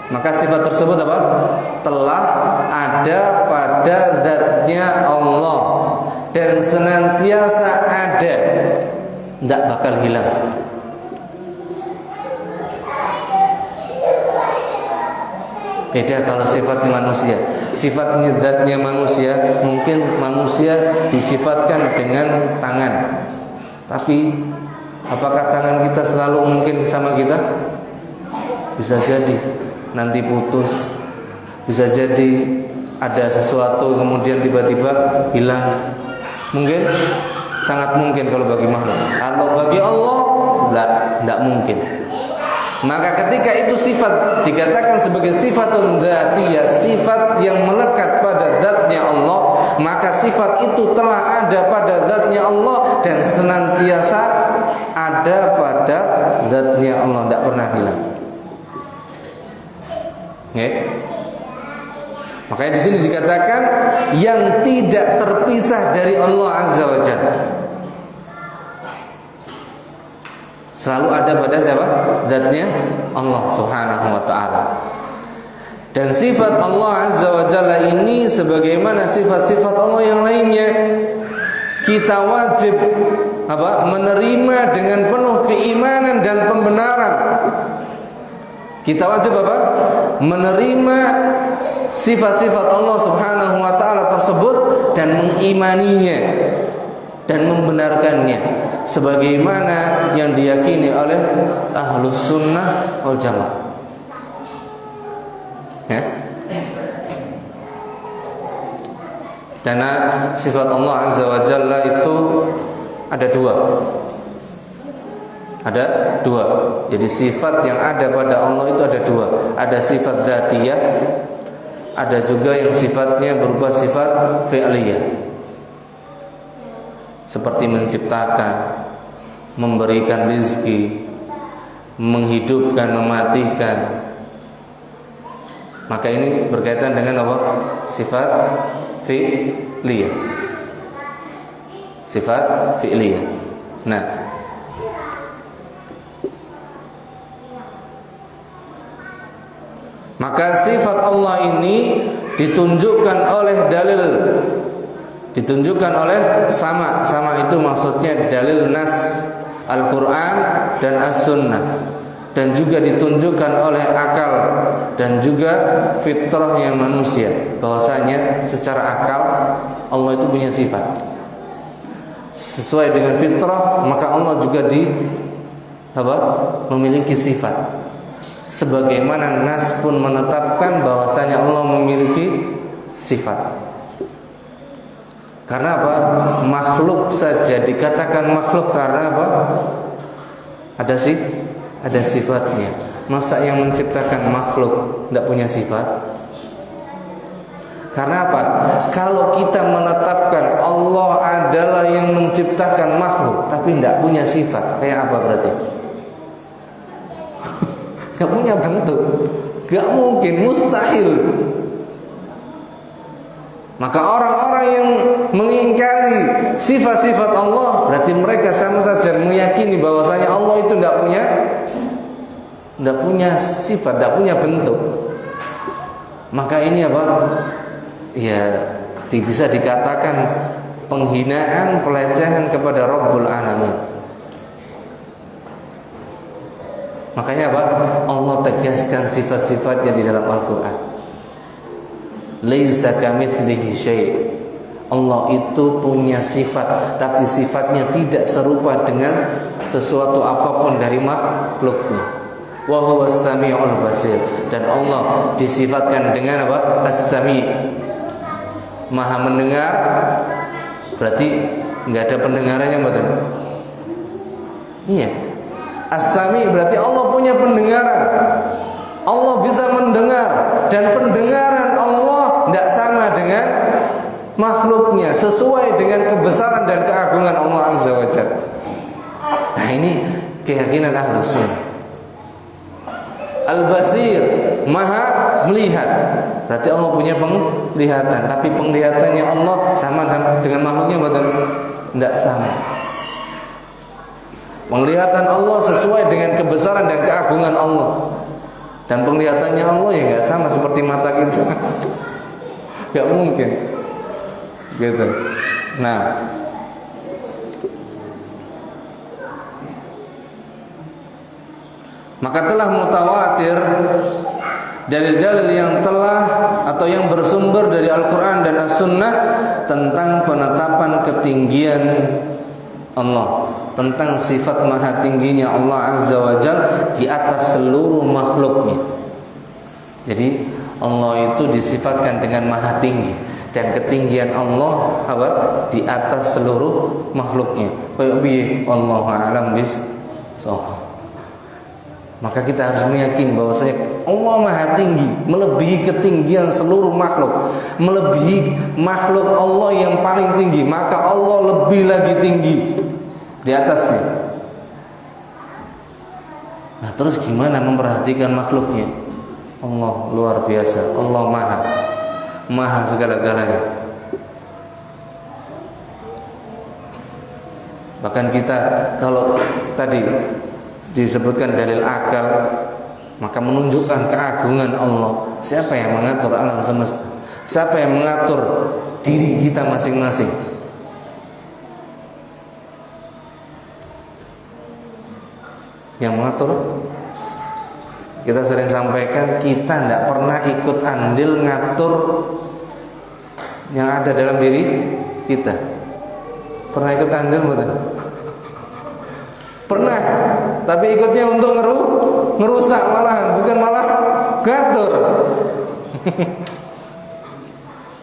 Maka sifat tersebut apa? Telah ada pada zatnya Allah dan senantiasa ada, tidak bakal hilang. Beda kalau sifatnya manusia. Sifatnya zatnya manusia, mungkin manusia disifatkan dengan tangan. Tapi apakah tangan kita selalu mungkin sama kita? Bisa jadi nanti putus, bisa jadi ada sesuatu kemudian tiba-tiba hilang. Mungkin, sangat mungkin kalau bagi makhluk. Kalau bagi Allah, tidak mungkin. Maka ketika itu sifat dikatakan sebagai sifatun dzatiyah, sifat yang melekat pada zatnya Allah, maka sifat itu telah ada pada zatnya Allah dan senantiasa ada pada zatnya Allah, tidak pernah hilang. Okay. Makanya di sini dikatakan yang tidak terpisah dari Allah Azza wa Jalla. Selalu ada pada siapa? Zatnya Allah Subhanahu wa ta'ala. Dan sifat Allah Azza wa Jalla ini sebagaimana sifat-sifat Allah yang lainnya, kita wajib menerima dengan penuh keimanan dan pembenaran. Kita wajib menerima sifat-sifat Allah Subhanahu wa ta'ala tersebut dan mengimaninya dan membenarkannya sebagaimana yang diyakini oleh Ahlus Sunnah wal Jamaah. Ya. Karena sifat Allah Azza wa Jalla itu ada dua. Ada dua. Jadi sifat yang ada pada Allah itu ada dua. Ada sifat dzatiyah, ada juga yang sifatnya berupa sifat fi'liyah. Seperti menciptakan, memberikan rezeki, menghidupkan, mematikan. Maka ini berkaitan dengan apa? Sifat fi'liyah. Sifat fi'liyah. Nah, maka sifat Allah ini ditunjukkan oleh dalil, ditunjukkan oleh sama itu maksudnya dalil nas Al-Quran dan As-Sunnah, dan juga ditunjukkan oleh akal dan juga fitrahnya manusia, bahwasanya secara akal Allah itu punya sifat. Sesuai dengan fitrah, maka Allah juga memiliki sifat. Sebagaimana nas pun menetapkan bahwasanya Allah memiliki sifat. Karena apa? Makhluk saja dikatakan makhluk karena apa? Ada sifatnya. Masa yang menciptakan makhluk tidak punya sifat? Karena apa? Kalau kita menetapkan Allah adalah yang menciptakan makhluk tapi tidak punya sifat, kayak apa berarti? Gak punya bentuk, gak mungkin, mustahil. Maka orang-orang yang mengingkari sifat-sifat Allah, berarti mereka sama saja meyakini bahwasanya Allah itu tidak punya sifat, tidak punya bentuk. Maka ini apa? Ya, bisa dikatakan penghinaan, pelecehan kepada Rabbul Alamin. Makanya apa? Allah tegaskan sifat-sifatnya di dalam Al-Quran. Laisa kamitslihi syai'. Allah itu punya sifat, tapi sifatnya tidak serupa dengan sesuatu apapun dari makhluknya. Wa huwas samiul basir. Dan Allah disifatkan dengan apa? As-Sami'. Maha mendengar. Berarti enggak ada pendengarannya, betul? Iya. As-Sami' berarti Allah punya pendengaran. Allah bisa mendengar, dan pendengaran Allah tidak sama dengan makhluknya, sesuai dengan kebesaran dan keagungan Allah Azza wa Jalla. Nah, ini keyakinan Ahlus Sunnah. Al-Basir, Maha melihat. Berarti Allah punya penglihatan, tapi penglihatannya Allah sama dengan makhluknya, betul? Tidak sama. Penglihatan Allah sesuai dengan kebesaran dan keagungan Allah. Dan penglihatannya Allah ya nggak sama seperti mata kita. Nggak mungkin. Gitu. Nah, maka telah mutawatir dalil-dalil yang telah atau yang bersumber dari Al-Quran dan As-Sunnah tentang penetapan ketinggian Allah, tentang sifat maha tingginya Allah Azza wa Jalla di atas seluruh makhluknya. Jadi Allah itu disifatkan dengan maha tinggi, dan ketinggian Allah apa? Di atas seluruh makhluknya. Kayak piye? Wallahu a'lam bis-shawab. Maka kita harus meyakini bahwasanya Allah maha tinggi, melebihi ketinggian seluruh makhluk, melebihi makhluk Allah yang paling tinggi, maka Allah lebih lagi tinggi di atasnya. Nah, terus gimana memperhatikan makhluknya? Allah luar biasa, Allah maha segala-galanya. Bahkan kita kalau tadi disebutkan dalil akal, maka menunjukkan keagungan Allah. Siapa yang mengatur alam semesta? Siapa yang mengatur diri kita masing-masing? Yang mengatur, kita sering sampaikan, kita tidak pernah ikut andil ngatur yang ada dalam diri kita. Pernah ikut andil betul? Pernah, tapi ikutnya untuk ngerusak malahan, bukan malah ngatur.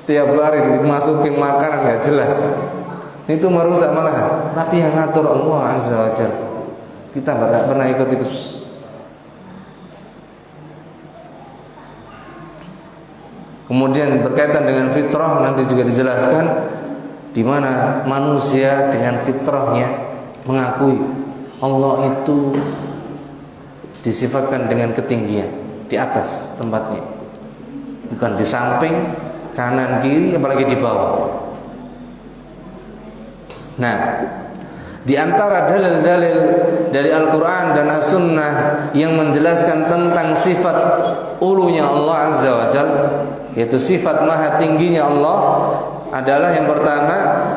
Tiap hari dimasukin makanan nggak jelas, itu merusak malahan. Tapi yang ngatur Allah Azza wa Jalla. Kita nggak pernah ikut-ikut. Kemudian berkaitan dengan fitrah nanti juga dijelaskan, di mana manusia dengan fitrahnya mengakui Allah itu disifatkan dengan ketinggian di atas tempatnya, bukan di samping, kanan, kiri, apalagi di bawah. Nah, di antara dalil-dalil dari Al-Quran dan As-Sunnah yang menjelaskan tentang sifat ulunya Allah Azza wa Jalla, yaitu sifat maha tingginya Allah, adalah yang pertama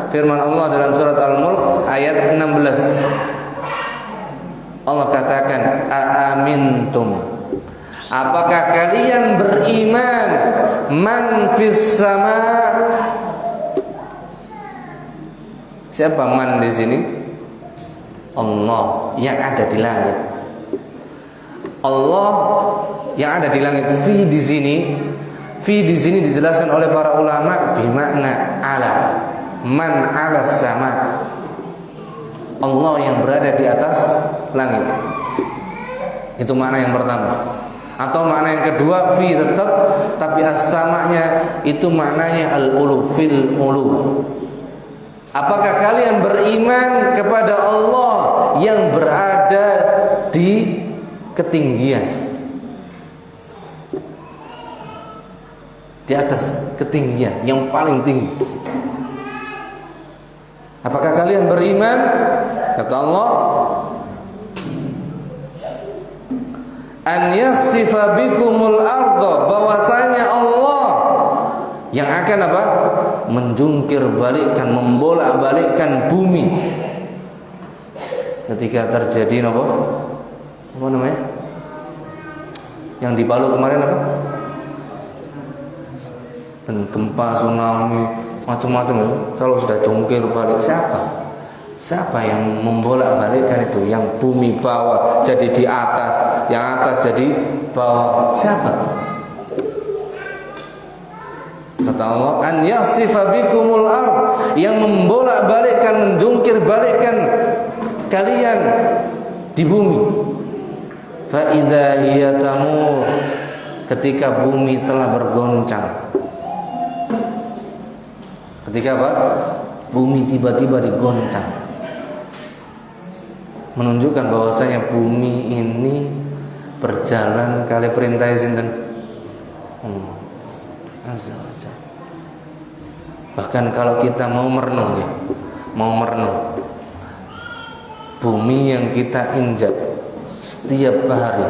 firman Allah dalam surat Al-Mulk ayat 16. Allah katakan, "Aamintum?" Apakah kalian beriman? Man fis sama? Siapa man di sini? Allah yang ada di langit. Allah yang ada di langit. Fi di sini dijelaskan oleh para ulama bermakna ala. Man ala sama. Allah yang berada di atas langit. Itu makna yang pertama. Atau makna yang kedua, fi tetap, tapi as-sama'nya itu maknanya al-ulu, fil ulu. Apakah kalian beriman kepada Allah yang berada di ketinggian, di atas ketinggian yang paling tinggi? Apakah kalian beriman? Kata Allah, an yakhsifa bikumul arda, bahwasanya Allah yang akan apa? Menjungkir balikkan, membolak-balikkan bumi ketika terjadi apa namanya? Yang di Palu kemarin apa? Gempa, tsunami, macam-macam itu. Kalau sudah jungkir balik, siapa yang membolak-balikkan itu? Yang bumi bawah jadi di atas, yang atas jadi bawah. Siapa? Kata Allah, an yasifa bikumul ard, yang membolak-balikkan, menjungkir balikkan kalian di bumi. Fa idza hiya tamur, ketika bumi telah bergoncang. Ketika apa? Bumi tiba-tiba digoncang, menunjukkan bahwasanya bumi ini berjalan kali perintah sinten Allah Azza wa Jalla. Bahkan kalau kita mau merenung bumi yang kita injak setiap hari.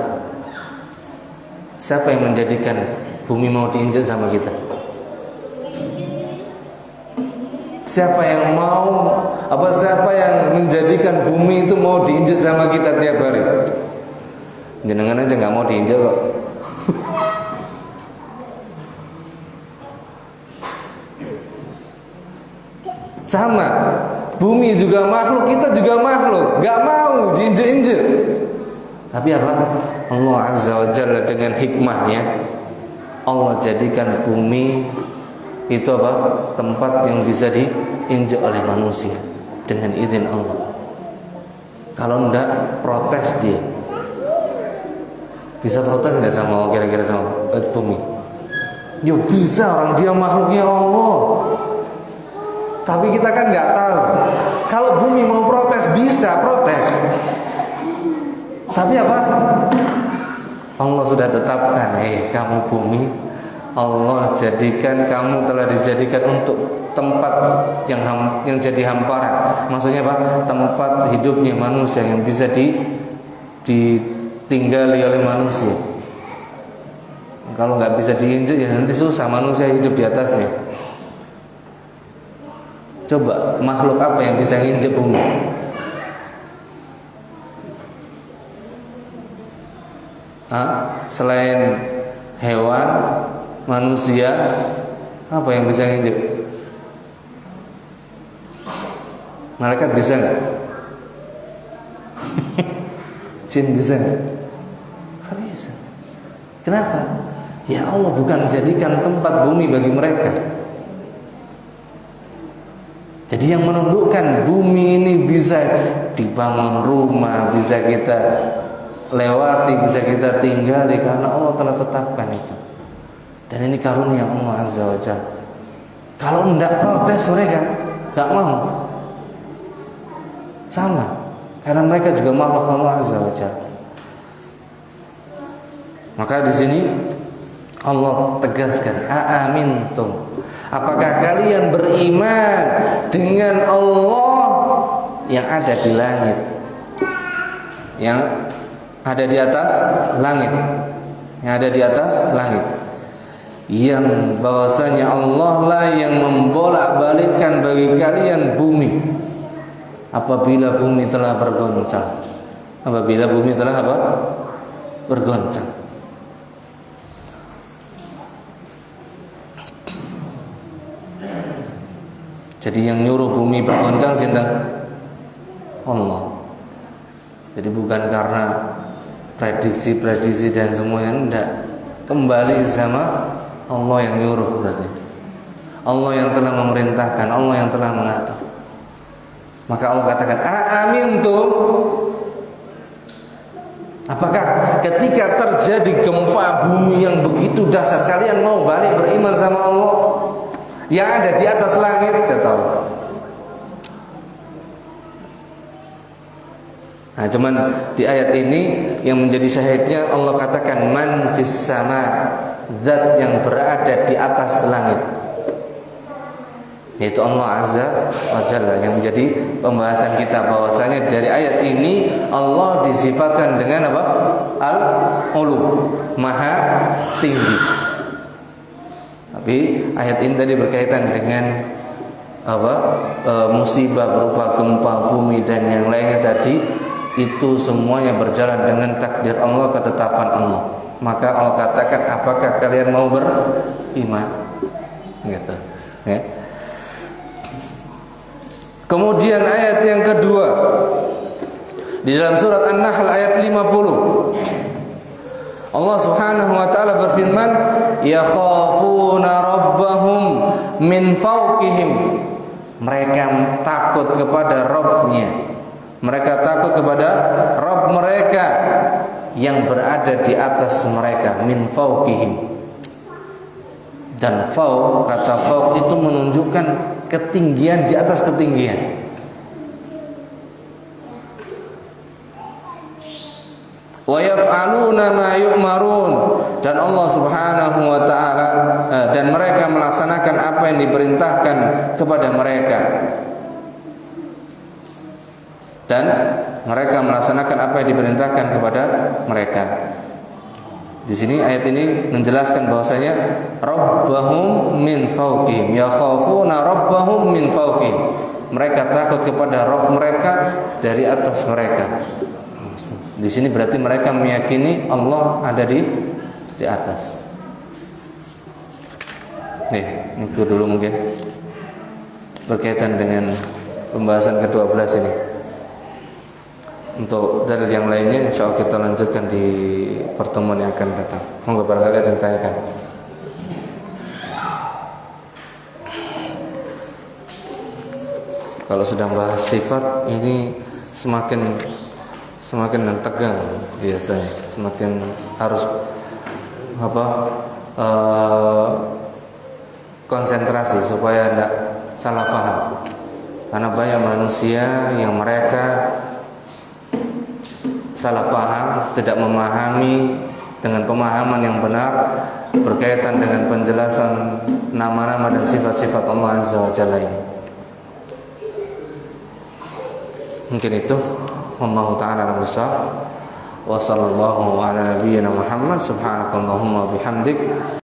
Siapa yang menjadikan bumi mau diinjak sama kita? Siapa yang menjadikan bumi itu mau diinjak sama kita tiap hari? Jenengan aja nggak mau diinjak kok. Sama, bumi juga makhluk, kita juga makhluk, gak mau diinjek-injek. Tapi apa? Allah Azza wa Jalla dengan hikmahnya, Allah jadikan bumi itu apa? Tempat yang bisa diinjek oleh manusia dengan izin Allah. Kalau enggak, protes dia. Bisa protes nggak sama kira-kira sama bumi? Ya bisa, orang dia makhluknya Allah. Tapi kita kan nggak tahu. Kalau bumi mau protes, bisa protes. Tapi apa? Allah sudah tetapkan, kamu bumi, Allah jadikan, kamu telah dijadikan untuk tempat yang jadi hamparan. Maksudnya apa? Tempat hidupnya manusia yang bisa ditinggali oleh manusia. Kalau nggak bisa diinjak, ya nanti susah manusia hidup di atasnya. Coba makhluk apa yang bisa nginjek bumi? Selain hewan, manusia, apa yang bisa nginjek? Malaikat bisa nggak? Jin bisa nggak? Nggak bisa. Kenapa? Ya Allah bukan jadikan tempat bumi bagi mereka. Jadi yang menundukkan bumi ini bisa dibangun rumah, bisa kita lewati, bisa kita tinggali karena Allah telah tetapkan itu. Dan ini karunia Allah Azza wa Jalla. Kalau enggak protes mereka, enggak mau. Sama, karena mereka juga makhluk Allah Azza wa Jalla. Maka di sini Allah tegaskan, a'amintum, apakah kalian beriman dengan Allah yang ada di langit, yang ada di atas langit, yang ada di atas langit, yang bahwasanya Allah lah yang membolak-balikkan bagi kalian bumi apabila bumi telah bergoncang. Apabila bumi telah apa? Bergoncang. Jadi yang nyuruh bumi bergoncang sinten? Allah. Jadi bukan karena prediksi-prediksi dan semuanya, enggak. Kembali sama Allah yang nyuruh berarti. Allah yang telah memerintahkan, Allah yang telah mengatur. Maka Allah katakan, "Aamintum?" Apakah ketika terjadi gempa bumi yang begitu dahsyat kalian mau balik beriman sama Allah yang ada di atas langit? Kata Allah. Nah, cuman di ayat ini yang menjadi syahidnya Allah katakan man fis sama, zat yang berada di atas langit, yaitu Allah Azza wa Jalla, yang menjadi pembahasan kita bahwasanya dari ayat ini Allah disifatkan dengan apa? Al-Ulu, Maha Tinggi. Tapi ayat ini tadi berkaitan dengan apa? Musibah berupa gempa bumi dan yang lainnya tadi, itu semuanya berjalan dengan takdir Allah, ketetapan Allah. Maka Allah katakan, apakah kalian mau beriman? Gitu. Ya. Kemudian ayat yang kedua di dalam surat An-Nahl ayat 50, Allah Subhanahu wa taala berfirman, yakhafuna rabbahum min fawqihim. Mereka takut kepada Rabb-nya. Mereka takut kepada Rabb mereka yang berada di atas mereka, min fawqihim. Dan fauq, kata fauq itu menunjukkan ketinggian di atas ketinggian. Wa yaf'aluna ma yu'marun, dan Allah Subhanahu wa taala dan mereka melaksanakan apa yang diperintahkan kepada mereka. Dan mereka melaksanakan apa yang diperintahkan kepada mereka. Di sini ayat ini menjelaskan bahwasanya rabbahum min fawqihim, yakhafuna rabbahum min fawqihim. Mereka takut kepada Rabb mereka dari atas mereka. Di sini berarti mereka meyakini Allah ada di atas. Nih, itu dulu mungkin berkaitan dengan pembahasan ke-12 ini. Untuk dalil yang lainnya insyaallah kita lanjutkan di pertemuan yang akan datang. Monggo barangkali ada yang tanyakan. Kalau sudah bahas sifat ini semakin tegang biasanya, semakin harus konsentrasi supaya tidak salah paham. Karena banyak manusia yang mereka salah paham, tidak memahami dengan pemahaman yang benar berkaitan dengan penjelasan nama-nama dan sifat-sifat Allah Azza wa Jalla ini. Mungkin itu. Wallahu ta'ala a'lam bissawab. Wa sallallahu ala nabiyyina Muhammad subhanakallahumma bihamdik